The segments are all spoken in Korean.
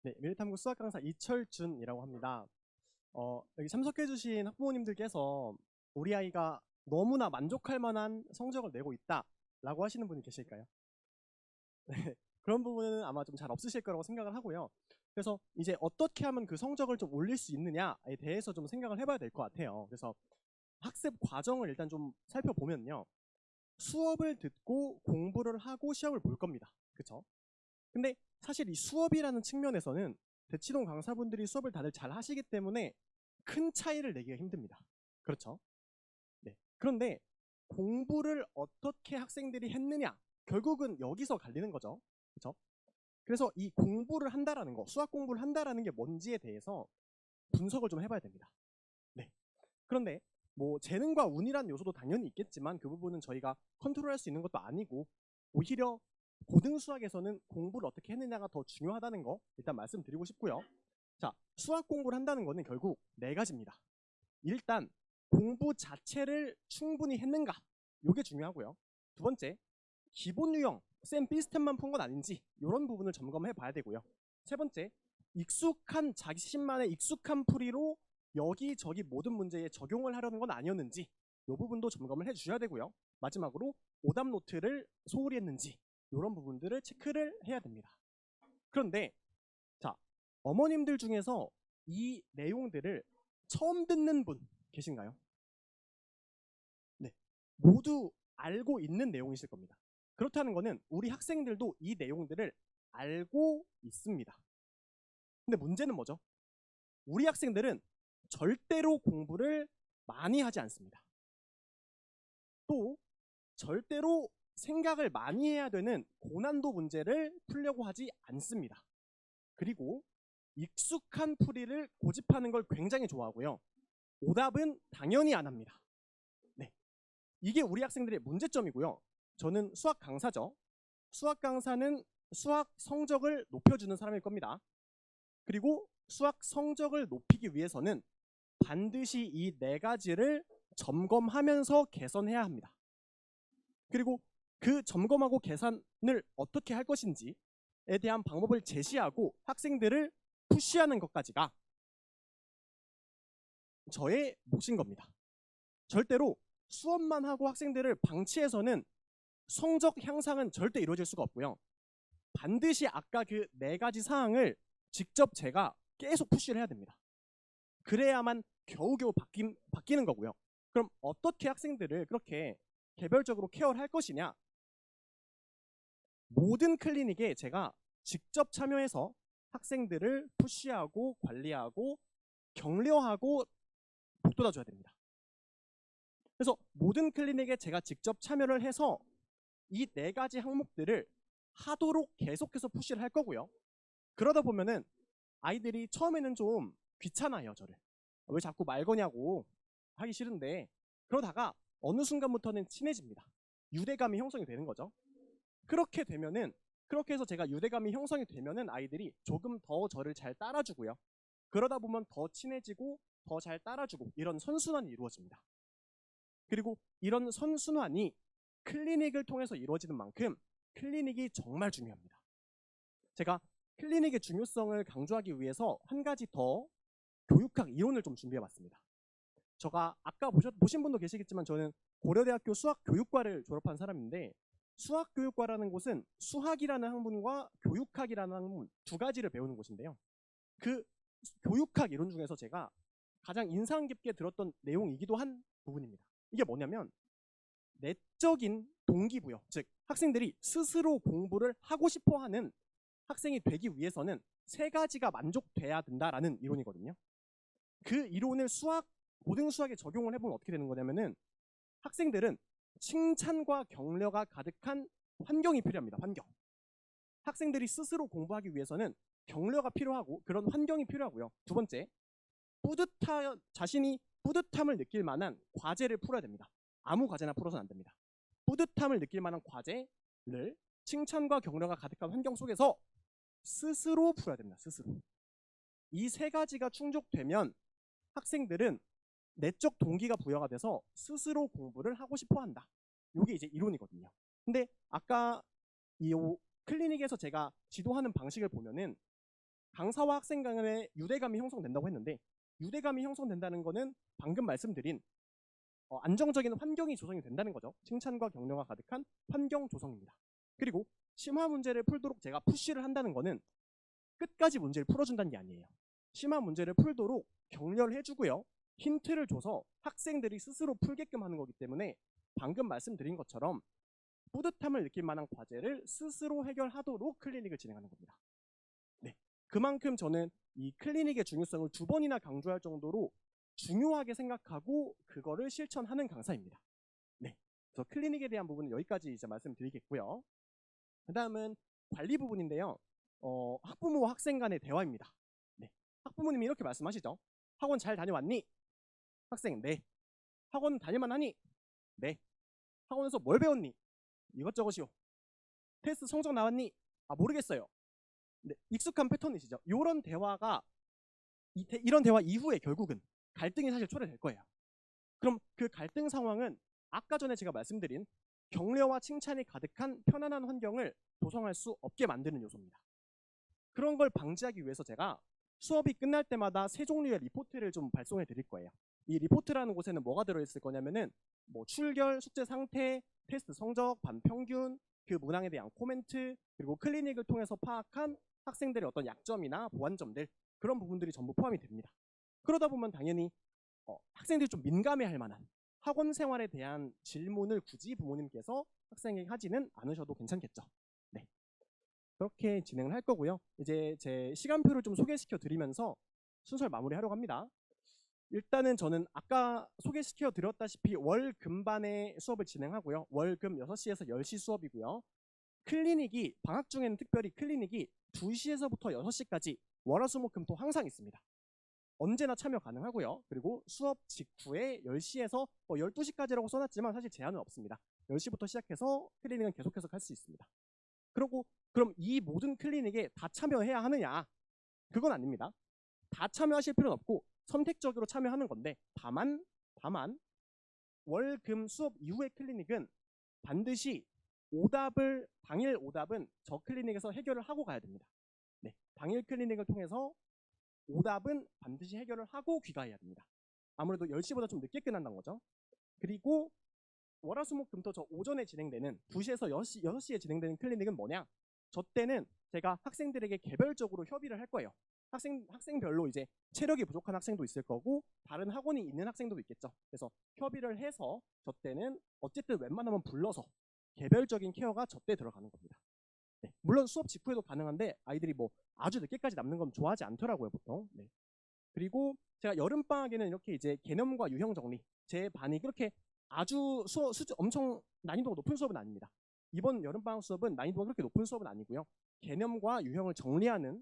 네, 미래탐구 수학 강사 이철준이라고 합니다. 여기 참석해주신 학부모님들께서 우리 아이가 너무나 만족할 만한 성적을 내고 있다라고 하시는 분이 계실까요? 네, 그런 부분은 아마 좀 잘 없으실 거라고 생각을 하고요. 그래서 이제 어떻게 하면 그 성적을 좀 올릴 수 있느냐에 대해서 좀 생각을 해봐야 될 것 같아요. 그래서 학습 과정을 일단 좀 살펴보면요. 수업을 듣고 공부를 하고 시험을 볼 겁니다. 그쵸? 근데 사실 이 수업이라는 측면에서는 대치동 강사분들이 수업을 다들 잘 하시기 때문에 큰 차이를 내기가 힘듭니다. 그렇죠? 네. 그런데 공부를 어떻게 학생들이 했느냐, 결국은 여기서 갈리는 거죠. 그렇죠? 그래서 이 공부를 한다라는 거, 수학 공부를 한다라는 게 뭔지에 대해서 분석을 좀 해봐야 됩니다. 네. 그런데 뭐 재능과 운이라는 요소도 당연히 있겠지만 그 부분은 저희가 컨트롤할 수 있는 것도 아니고, 오히려 고등 수학에서는 공부를 어떻게 했느냐가 더 중요하다는 거 일단 말씀드리고 싶고요. 자, 수학 공부를 한다는 거는 결국 네 가지입니다. 일단 공부 자체를 충분히 했는가, 이게 중요하고요. 두 번째, 기본 유형 쌤 비스템만 푼 건 아닌지 이런 부분을 점검해 봐야 되고요. 세 번째, 익숙한 자신만의 익숙한 풀이로 여기저기 모든 문제에 적용을 하려는 건 아니었는지 이 부분도 점검을 해주셔야 되고요. 마지막으로 오답 노트를 소홀히 했는지 이런 부분들을 체크를 해야 됩니다. 그런데 자, 어머님들 중에서 이 내용들을 처음 듣는 분 계신가요? 네, 모두 알고 있는 내용이실 겁니다. 그렇다는 것은 우리 학생들도 이 내용들을 알고 있습니다. 근데 문제는 뭐죠? 우리 학생들은 절대로 공부를 많이 하지 않습니다. 또 절대로 생각을 많이 해야 되는 고난도 문제를 풀려고 하지 않습니다. 그리고 익숙한 풀이를 고집하는 걸 굉장히 좋아하고요. 오답은 당연히 안 합니다. 네, 이게 우리 학생들의 문제점이고요. 저는 수학 강사죠. 수학 강사는 수학 성적을 높여주는 사람일 겁니다. 그리고 수학 성적을 높이기 위해서는 반드시 이 네 가지를 점검하면서 개선해야 합니다. 그리고 그 점검하고 계산을 어떻게 할 것인지에 대한 방법을 제시하고 학생들을 푸시하는 것까지가 저의 몫인 겁니다. 절대로 수업만 하고 학생들을 방치해서는 성적 향상은 절대 이루어질 수가 없고요. 반드시 아까 그 네 가지 사항을 직접 제가 계속 푸시를 해야 됩니다. 그래야만 겨우겨우 바뀌는 거고요. 그럼 어떻게 학생들을 그렇게 개별적으로 케어를 할 것이냐? 모든 클리닉에 제가 직접 참여해서 학생들을 푸시하고 관리하고 격려하고 북돋아줘야 됩니다. 그래서 모든 클리닉에 제가 직접 참여를 해서 이 네 가지 항목들을 하도록 계속해서 푸시를 할 거고요. 그러다 보면은 아이들이 처음에는 좀 귀찮아요, 저를. 왜 자꾸 말 거냐고 하기 싫은데, 그러다가 어느 순간부터는 친해집니다. 유대감이 형성이 되는 거죠. 그렇게 되면은, 그렇게 해서 제가 유대감이 형성이 되면은 아이들이 조금 더 저를 잘 따라주고요. 그러다 보면 더 친해지고 더 잘 따라주고 이런 선순환이 이루어집니다. 그리고 이런 선순환이 클리닉을 통해서 이루어지는 만큼 클리닉이 정말 중요합니다. 제가 클리닉의 중요성을 강조하기 위해서 한 가지 더 교육학 이론을 좀 준비해봤습니다. 제가 아까 보신 분도 계시겠지만 저는 고려대학교 수학교육과를 졸업한 사람인데, 수학교육과라는 곳은 수학이라는 학문과 교육학이라는 학문 두 가지를 배우는 곳인데요. 그 교육학 이론 중에서 제가 가장 인상 깊게 들었던 내용이기도 한 부분입니다. 이게 뭐냐면 내적인 동기부여, 즉 학생들이 스스로 공부를 하고 싶어하는 학생이 되기 위해서는 세 가지가 만족돼야 된다라는 이론이거든요. 그 이론을 고등 수학에 적용을 해보면 어떻게 되는 거냐면은 학생들은 칭찬과 격려가 가득한 환경이 필요합니다. 환경. 학생들이 스스로 공부하기 위해서는 격려가 필요하고 그런 환경이 필요하고요. 두 번째, 자신이 뿌듯함을 느낄 만한 과제를 풀어야 됩니다. 아무 과제나 풀어서는 안 됩니다. 뿌듯함을 느낄 만한 과제를 칭찬과 격려가 가득한 환경 속에서 스스로 풀어야 됩니다. 스스로. 이 세 가지가 충족되면 학생들은 내적 동기가 부여가 돼서 스스로 공부를 하고 싶어 한다. 이게 이제 이론이거든요. 근데 아까 이 클리닉에서 제가 지도하는 방식을 보면은 강사와 학생 간의 유대감이 형성된다고 했는데 유대감이 형성된다는 거는 방금 말씀드린 안정적인 환경이 조성이 된다는 거죠. 칭찬과 격려가 가득한 환경 조성입니다. 그리고 심화 문제를 풀도록 제가 푸시를 한다는 거는 끝까지 문제를 풀어준다는 게 아니에요. 심화 문제를 풀도록 격려를 해주고요. 힌트를 줘서 학생들이 스스로 풀게끔 하는 거기 때문에 방금 말씀드린 것처럼 뿌듯함을 느낄 만한 과제를 스스로 해결하도록 클리닉을 진행하는 겁니다. 네, 그만큼 저는 이 클리닉의 중요성을 2번이나 강조할 정도로 중요하게 생각하고 그거를 실천하는 강사입니다. 네, 그래서 클리닉에 대한 부분은 여기까지 이제 말씀드리겠고요. 그 다음은 관리 부분인데요. 학부모와 학생 간의 대화입니다. 네, 학부모님이 이렇게 말씀하시죠. 학원 잘 다녀왔니? 학생, 네. 학원 다닐만 하니? 네. 학원에서 뭘 배웠니? 이것저것이요. 테스트 성적 나왔니? 아, 모르겠어요. 네, 익숙한 패턴이시죠. 이런 대화가 이런 대화 이후에 결국은 갈등이 사실 초래될 거예요. 그럼 그 갈등 상황은 아까 전에 제가 말씀드린 격려와 칭찬이 가득한 편안한 환경을 조성할 수 없게 만드는 요소입니다. 그런 걸 방지하기 위해서 제가 수업이 끝날 때마다 3종류의 리포트를 좀 발송해 드릴 거예요. 이 리포트라는 곳에는 뭐가 들어있을 거냐면은 뭐 출결, 숙제 상태, 테스트 성적, 반 평균, 그 문항에 대한 코멘트, 그리고 클리닉을 통해서 파악한 학생들의 어떤 약점이나 보완점들, 그런 부분들이 전부 포함이 됩니다. 그러다 보면 당연히 학생들이 좀 민감해할 만한 학원 생활에 대한 질문을 굳이 부모님께서 학생에게 하지는 않으셔도 괜찮겠죠. 네, 그렇게 진행을 할 거고요. 이제 제 시간표를 좀 소개시켜 드리면서 순서를 마무리하려고 합니다. 일단은 저는 아까 소개시켜 드렸다시피 월 금반의 수업을 진행하고요. 월 금 6시에서 10시 수업이고요. 클리닉이 방학 중에는 특별히 클리닉이 2시에서부터 6시까지 월화수목금토 항상 있습니다. 언제나 참여 가능하고요. 그리고 수업 직후에 10시에서 12시까지라고 써놨지만 사실 제한은 없습니다. 10시부터 시작해서 클리닉은 계속해서 할 수 있습니다. 그리고 그럼 이 모든 클리닉에 다 참여해야 하느냐? 그건 아닙니다. 다 참여하실 필요는 없고 선택적으로 참여하는 건데 다만 월, 금 수업 이후의 클리닉은 반드시 당일 오답은 저 클리닉에서 해결을 하고 가야 됩니다. 네, 당일 클리닉을 통해서 오답은 반드시 해결을 하고 귀가해야 됩니다. 아무래도 10시보다 좀 늦게 끝난다는 거죠. 그리고 월화수목금토 저 오전에 진행되는 2시에서 6시에 진행되는 클리닉은 뭐냐? 저 때는 제가 학생들에게 개별적으로 협의를 할 거예요. 학생별로 이제 체력이 부족한 학생도 있을 거고 다른 학원이 있는 학생도 있겠죠. 그래서 협의를 해서 저 때는 어쨌든 웬만하면 불러서 개별적인 케어가 저 때 들어가는 겁니다. 네, 물론 수업 직후에도 가능한데 아이들이 뭐 아주 늦게까지 남는 건 좋아하지 않더라고요, 보통. 네. 그리고 제가 여름방학에는 이렇게 이제 개념과 유형 정리, 제 반이 그렇게 아주 엄청 난이도가 높은 수업은 아닙니다. 이번 여름방학 수업은 난이도가 그렇게 높은 수업은 아니고요. 개념과 유형을 정리하는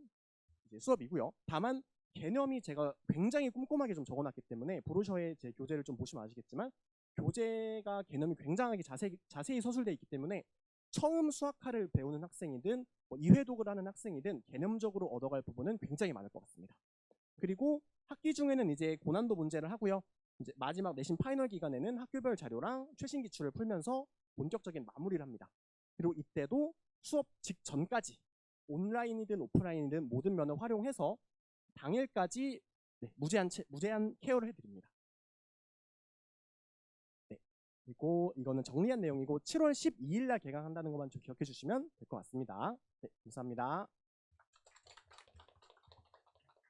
이제 수업이고요. 다만 개념이 제가 굉장히 꼼꼼하게 좀 적어놨기 때문에 브로셔에 제 교재를 좀 보시면 아시겠지만 교재가 개념이 굉장하게 자세히 서술되어 있기 때문에 처음 수학화를 배우는 학생이든 뭐 2회독을 하는 학생이든 개념적으로 얻어갈 부분은 굉장히 많을 것 같습니다. 그리고 학기 중에는 이제 고난도 문제를 하고요. 이제 마지막 내신 파이널 기간에는 학교별 자료랑 최신 기출을 풀면서 본격적인 마무리를 합니다. 그리고 이때도 수업 직전까지 온라인이든 오프라인이든 모든 면을 활용해서 당일까지 무제한 케어를 해드립니다. 네, 그리고 이거는 정리한 내용이고 7월 12일 날 개강한다는 것만 좀 기억해 주시면 될 것 같습니다. 네, 감사합니다.